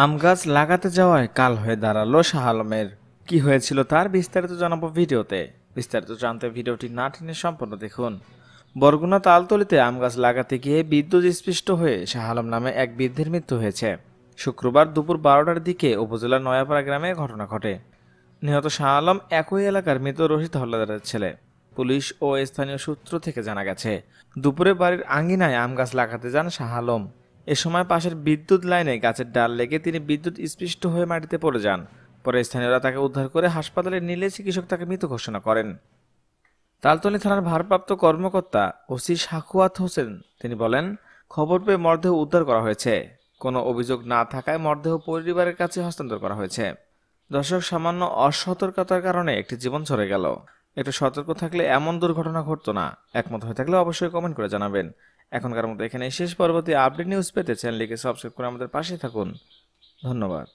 আম গাছ লাগাতে যাওয়ায় কাল হয়ে দাঁড়ালো শাহ আলমের। কি হয়েছিল তার বিস্তারিত জানাবো ভিডিওতে। বিস্তারিত জানতে ভিডিওটি না টেনে সম্পূর্ণ দেখুন। বরগুনা তালতলিতে আম গাছ লাগাতে গিয়ে বিদ্যুৎ স্পৃষ্ট হয়ে শাহ আলম নামে এক বৃদ্ধের মৃত্যু হয়েছে। শুক্রবার দুপুর 12টার দিকে উপজেলার নয়াপাড়া গ্রামে ঘটনা ঘটে। নিহত শাহ আলম একই এলাকার মৃত রশিদ হলদারের ছেলে। পুলিশ ও স্থানীয় সূত্র থেকে জানা গেছে, দুপুরে বাড়ির আঙ্গিনায় আম গাছ লাগাতে যান শাহ আলম। এ সময় পাশের বিদ্যুৎ লাইনে গাছের ডাল লেগে তিনি বিদ্যুৎ স্পৃষ্ট হয়ে মাটিতে পড়ে যান। পরে স্থানীয়রা তাকে উদ্ধার করে হাসপাতালে নিলে চিকিৎসক তাকে মৃত ঘোষণা করেন। তালতলী থানার ভারপ্রাপ্ত কর্মকর্তা ওসি সাখাওয়াত হোসেন তিনি বলেন, খবর পেয়ে মরদেহ উদ্ধার করা হয়েছে। কোনো অভিযোগ না থাকায় মরদেহ পরিবারের কাছে হস্তান্তর করা হয়েছে। দর্শক, সামান্য অসতর্কতার কারণে একটি জীবন ঝরে গেল। একটু সতর্ক থাকলে এমন দুর্ঘটনা ঘটতো না। একমত হয়ে থাকলে অবশ্যই কমেন্ট করে জানাবেন। এখনকার মতো এখানে শেষ। পরবর্তী আপডেট নিউজ পেতে চ্যানেলটিকে সাবস্ক্রাইব করে আমাদের পাশে থাকুন। ধন্যবাদ।